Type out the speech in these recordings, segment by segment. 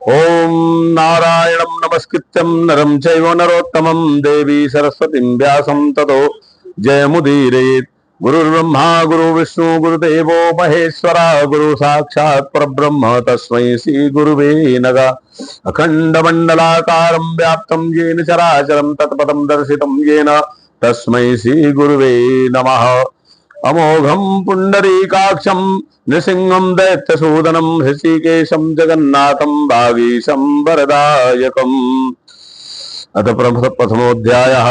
ओम नारायणं नमस्कृत्यं नरं चैव नरोत्तमं देवी सरस्वतीं व्यासं ततो जयमुदीरयेत्। गुरुर्ब्रह्मा गुरुर्विष्णु गुरुदेवो महेश्वरा गुरु साक्षात् परब्रह्म तस्मै श्री गुरुवे नमः। अखंडमंडलाकारं व्याप्तं येन चराचरं तत्पदं दर्शितं येन तस्मै श्री गुरुवे नमः। अमोघं पुंडरीकाक्षं नृसिंहं दैत्यसूदनं ऋषिकेशं जगन्नाथं भागीशं वरदायकम्। अथ प्रथमोऽध्यायः।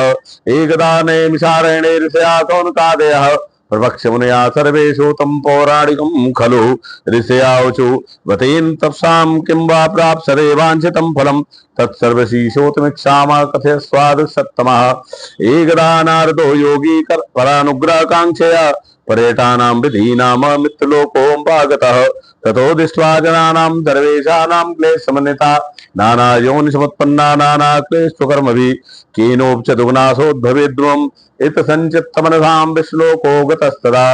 एकदा नैमिषारण्ये ऋषया कौनकादयः प्रवक्ष्यमुनया सर्वेषु तं पौराणिकं खलु। ऋषयावचु वतेन तपसां किं वा प्राप्स्यते वाञ्छितं फलं तत्सर्वशीशोतमिच्छामः कथयस्वाद सत्तमः। एकदा नारदो योगी परानुग्रहकाङ्क्षया पर्यटानां विधीनां मित्रलोकोऽम्बागतः। ततो दृष्ट्वा जनानां सर्वेषां क्लेशसमन्विता नाना योनिसमुत्पन्ना नाना क्लेशकर्मभिः केनोपचदुगुणासोद्भवेद्ध्रुवम् इत संचित्तमनसां विश्लोको गतस्तदा।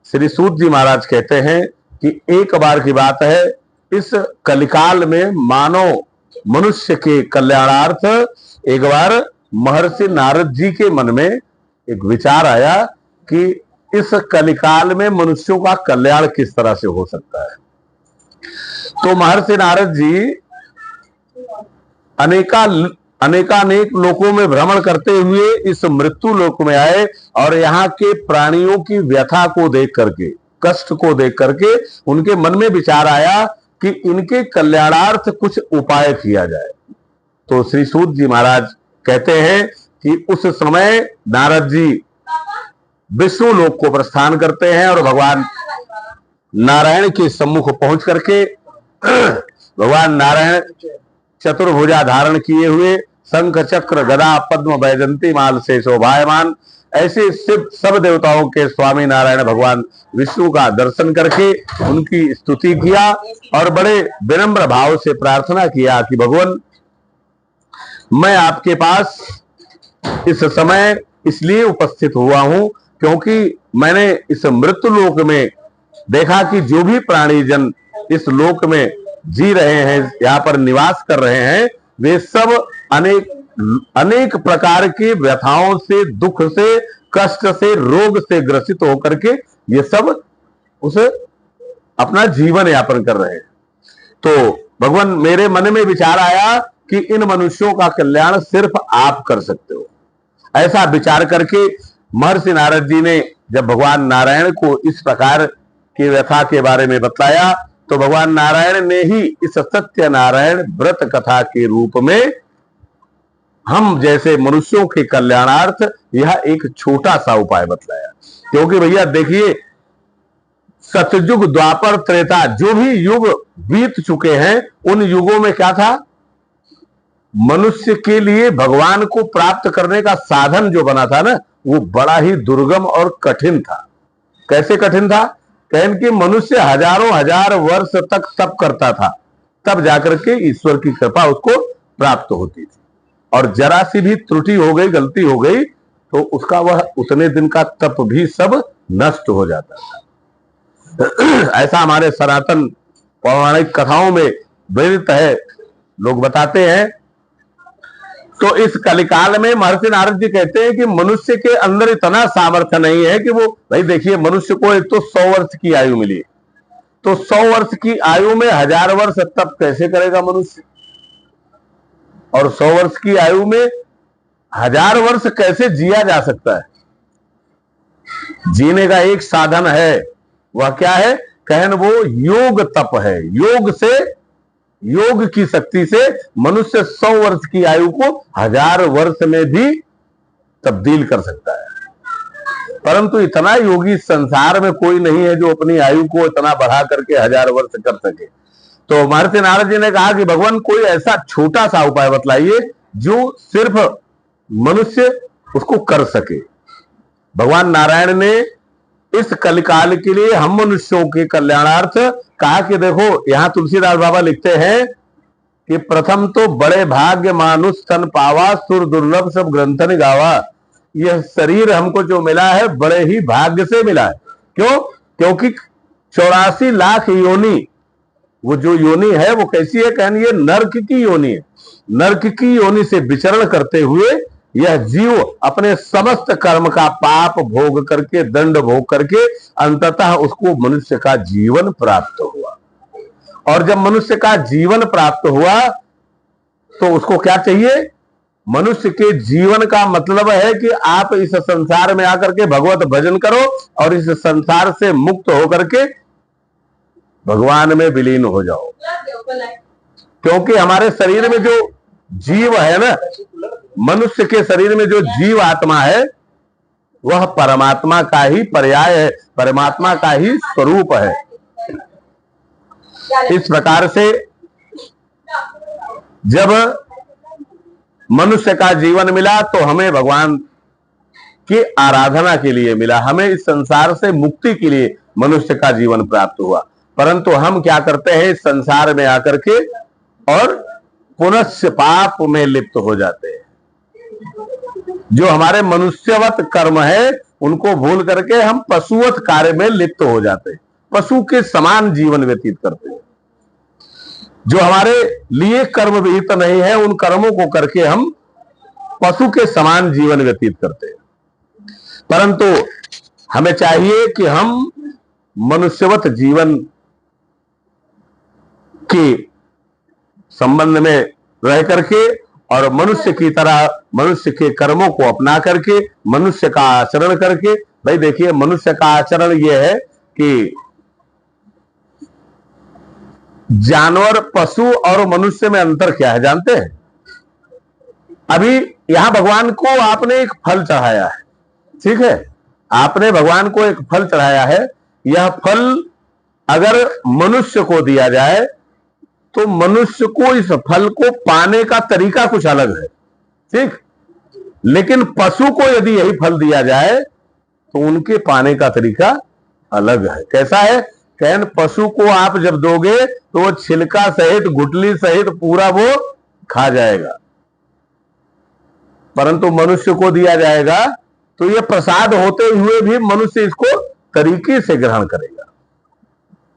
श्री सूत जी महाराज कहते हैं कि एक बार की बात है, इस कलिकाल में मानव मनुष्य के कल्याणार्थ एक बार महर्षि नारद जी के मन में एक विचार आया कि इस कलिकाल में मनुष्यों का कल्याण किस तरह से हो सकता है। तो महर्षि नारद जी अनेकानेक लोकों में भ्रमण करते हुए इस मृत्यु लोक में आए और यहाँ के प्राणियों की व्यथा को देख करके, कष्ट को देख करके उनके मन में विचार आया कि इनके कल्याणार्थ कुछ उपाय किया जाए। तो श्री सूत जी महाराज कहते हैं कि उस समय नारद जी विष्णु लोक को प्रस्थान करते हैं और भगवान नारायण के सम्मुख पहुंच करके भगवान नारायण चतुर्भुजा धारण किए हुए शंख चक्र गदा पद्म वैजंती माल से शोभायमान ऐसे सब देवताओं के स्वामी नारायण भगवान विष्णु का दर्शन करके उनकी स्तुति किया और बड़े विनम्र भाव से प्रार्थना किया कि भगवान, मैं आपके पास इस समय इसलिए उपस्थित हुआ हूं क्योंकि मैंने इस मृत्यु लोक में देखा कि जो भी प्राणी जन इस लोक में जी रहे हैं, यहाँ पर निवास कर रहे हैं, वे सब अनेक प्रकार की व्यथाओं से, दुख से, कष्ट से, रोग से ग्रसित होकर के ये सब उसे अपना जीवन यापन कर रहे हैं। तो भगवान, मेरे मन में विचार आया कि इन मनुष्यों का कल्याण सिर्फ आप कर सकते हो। ऐसा विचार करके महर्षि नारद जी ने जब भगवान नारायण को इस प्रकार की व्यथा के बारे में बताया तो भगवान नारायण ने ही इस सत्य नारायण व्रत कथा के रूप में हम जैसे मनुष्यों के कल्याणार्थ यह एक छोटा सा उपाय बतलाया। क्योंकि भैया देखिए, सतयुग, द्वापर, त्रेता, जो भी युग बीत चुके हैं उन युगों में क्या था, मनुष्य के लिए भगवान को प्राप्त करने का साधन जो बना था ना, वो बड़ा ही दुर्गम और कठिन था। कैसे कठिन था? कहन कि मनुष्य हजारों हजार वर्ष तक तप करता था, तब जाकर के ईश्वर की कृपा उसको प्राप्त होती थी। और जरा सी भी त्रुटि हो गई, गलती हो गई तो उसका वह उतने दिन का तप भी सब नष्ट हो जाता था। ऐसा हमारे सनातन पौराणिक कथाओं में वर्णित है, लोग बताते हैं। तो इस कलिकाल में महर्षि नारद जी कहते हैं कि मनुष्य के अंदर इतना सामर्थ्य नहीं है कि वो, भाई देखिए, मनुष्य को एक तो 100 वर्ष की आयु मिली, तो 100 वर्ष की आयु में 1000 वर्ष तप कैसे करेगा मनुष्य? और 100 वर्ष की आयु में 1000 वर्ष कैसे जिया जा सकता है? जीने का एक साधन है, वह क्या है? कहन वो योग तप है। योग से, योग की शक्ति से मनुष्य 100 वर्ष की आयु को 1000 वर्ष में भी तब्दील कर सकता है। परंतु इतना योगी संसार में कोई नहीं है जो अपनी आयु को इतना बढ़ा करके 1000 वर्ष कर सके। तो महर्षि नारद जी ने कहा कि भगवान, कोई ऐसा छोटा सा उपाय बतलाइए जो सिर्फ मनुष्य उसको कर सके। भगवान नारायण ने इस कलिकाल के लिए हम मनुष्यों के कल्याणार्थ कहा कि देखो, यहां तुलसीदास बाबा लिखते हैं कि प्रथम तो बड़े भाग्य मानुष तन पावा, सुर दुर्लभ सब ग्रंथन गावा। यह शरीर हमको जो मिला है बड़े ही भाग्य से मिला है। क्यों? क्योंकि 84 लाख योनि वो जो योनि है वो कैसी है? कहनी ये नर्क की योनि है। नर्क की योनि से विचरण करते हुए यह जीव अपने समस्त कर्म का पाप भोग करके, दंड भोग करके अंततः उसको मनुष्य का जीवन प्राप्त हुआ। और जब मनुष्य का जीवन प्राप्त हुआ तो उसको क्या चाहिए? मनुष्य के जीवन का मतलब है कि आप इस संसार में आकर के भगवत भजन करो और इस संसार से मुक्त होकर के भगवान में विलीन हो जाओ। क्योंकि हमारे शरीर में जो जीव है ना, मनुष्य के शरीर में जो जीव आत्मा है वह परमात्मा का ही पर्याय है, परमात्मा का ही स्वरूप है। इस प्रकार से जब मनुष्य का जीवन मिला तो हमें भगवान की आराधना के लिए मिला, हमें इस संसार से मुक्ति के लिए मनुष्य का जीवन प्राप्त हुआ। परंतु हम क्या करते हैं? इस संसार में आकर के और पुनश्च पाप में लिप्त हो जाते हैं। जो हमारे मनुष्यवत कर्म है उनको भूल करके हम पशुवत कार्य में लिप्त हो जाते हैं, पशु के समान जीवन व्यतीत करते हैं। जो हमारे लिए कर्म विहित नहीं है उन कर्मों को करके हम पशु के समान जीवन व्यतीत करते हैं। परंतु हमें चाहिए कि हम मनुष्यवत जीवन के संबंध में रह करके और मनुष्य की तरह मनुष्य के कर्मों को अपना करके मनुष्य का आचरण करके, भाई देखिए मनुष्य का आचरण यह है कि जानवर, पशु और मनुष्य में अंतर क्या है जानते हैं? अभी यहां भगवान को आपने एक फल चढ़ाया है, ठीक है, आपने भगवान को एक फल चढ़ाया है। यह फल अगर मनुष्य को दिया जाए तो मनुष्य को इस फल को पाने का तरीका कुछ अलग है, ठीक। लेकिन पशु को यदि यही फल दिया जाए तो उनके पाने का तरीका अलग है। कैसा है? कहन पशु को आप जब दोगे तो वो छिलका सहित, गुटली सहित पूरा वो खा जाएगा, परंतु मनुष्य को दिया जाएगा तो ये प्रसाद होते हुए भी मनुष्य इसको तरीके से ग्रहण करेगा।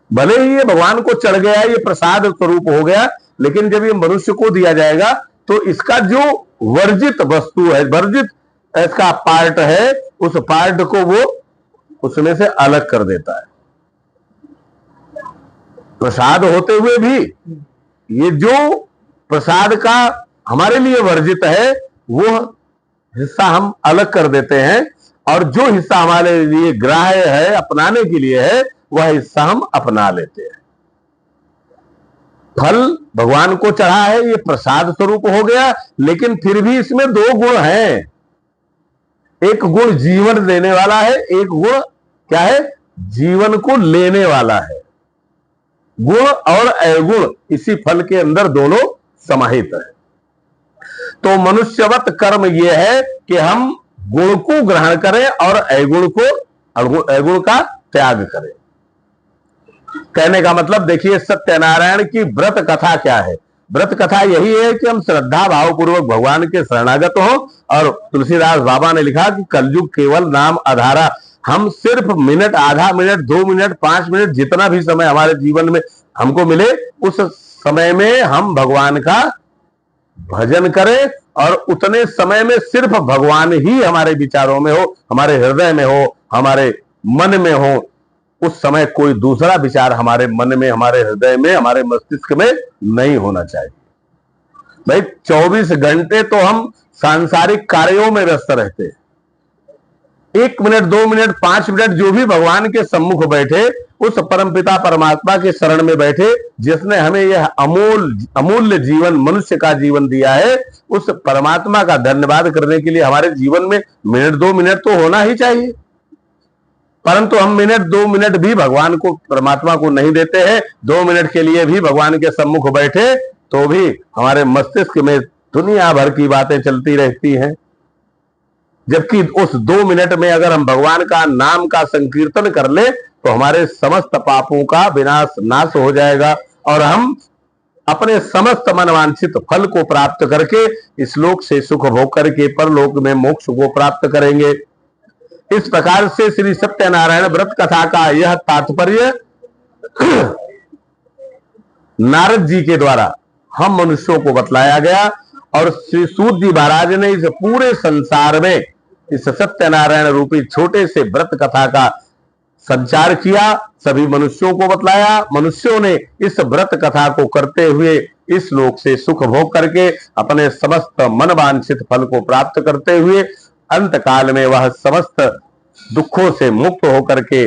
भले ही ये भगवान को चढ़ गया, ये प्रसाद स्वरूप हो गया, लेकिन जब ये मनुष्य को दिया जाएगा तो इसका जो वर्जित वस्तु है, वर्जित इसका पार्ट है, उस पार्ट को वो उसमें से अलग कर देता है। प्रसाद होते हुए भी ये जो प्रसाद का हमारे लिए वर्जित है वो हिस्सा हम अलग कर देते हैं, और जो हिस्सा हमारे लिए ग्राह्य है, अपनाने के लिए है, वह हिस्सा हम अपना लेते हैं। फल भगवान को चढ़ा है, ये प्रसाद स्वरूप हो गया, लेकिन फिर भी इसमें दो गुण हैं। एक गुण जीवन देने वाला है, एक गुण क्या है? जीवन को लेने वाला है। गुण और अवगुण इसी फल के अंदर दोनों समाहित है। तो मनुष्यवत कर्म यह है कि हम गुण को ग्रहण करें और अवगुण का त्याग करें। कहने का मतलब देखिए, सत्यनारायण की व्रत कथा क्या है? व्रत कथा यही है कि हम श्रद्धा भाव पूर्वक भगवान के शरणागत हो। और तुलसीदास बाबा ने लिखा कि कलयुग केवल नाम आधारा। हम सिर्फ मिनट, आधा मिनट, 2 मिनट, 5 मिनट, जितना भी समय हमारे जीवन में हमको मिले, उस समय में हम भगवान का भजन करें और उतने समय में सिर्फ भगवान ही हमारे विचारों में हो, हमारे हृदय में हो, हमारे मन में हो। उस समय कोई दूसरा विचार हमारे मन में, हमारे हृदय में, हमारे मस्तिष्क में नहीं होना चाहिए। भाई 24 घंटे तो हम सांसारिक कार्यों में व्यस्त रहते हैं। 1 मिनट, 2 मिनट, 5 मिनट जो भी भगवान के सम्मुख बैठे, उस परमपिता परमात्मा के शरण में बैठे, जिसने हमें यह अमूल्य जीवन, मनुष्य का जीवन दिया है, उस परमात्मा का धन्यवाद करने के लिए हमारे जीवन में मिनट, 2 मिनट तो होना ही चाहिए। परंतु हम मिनट, 2 मिनट भी भगवान को, परमात्मा को नहीं देते हैं। 2 मिनट के लिए भी भगवान के सम्मुख बैठे तो भी हमारे मस्तिष्क में दुनिया भर की बातें चलती रहती हैं। जबकि उस 2 मिनट में अगर हम भगवान का नाम का संकीर्तन कर ले तो हमारे समस्त पापों का विनाश, नाश हो जाएगा और हम अपने समस्त मनवांछित फल को प्राप्त करके इस लोक से सुख भोग करके परलोक में मोक्ष को प्राप्त करेंगे। इस प्रकार से श्री सत्यनारायण व्रत कथा का यह तात्पर्य नारद जी के द्वारा हम मनुष्यों को बतलाया गया। और श्री सूत जी महाराज ने इस पूरे संसार में इस सत्यनारायण रूपी छोटे से व्रत कथा का संचार किया, सभी मनुष्यों को बतलाया। मनुष्यों ने इस व्रत कथा को करते हुए इस लोक से सुख भोग करके अपने समस्त मन वांछित फल को प्राप्त करते हुए अंत काल में वह समस्त दुखों से मुक्त होकर के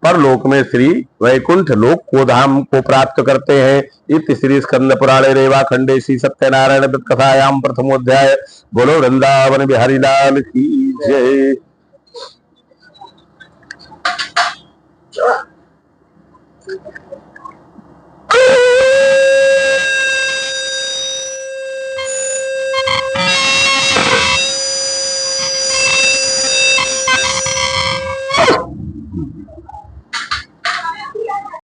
परलोक में श्री वैकुंठ लोक को धाम को प्राप्त करते हैं। इति श्री स्कंद पुराणे रेवा खंडे श्री सत्यनारायण व्रत कथायाम प्रथमोध्याय। बोलो वृंदावन बिहारी लाल की जय।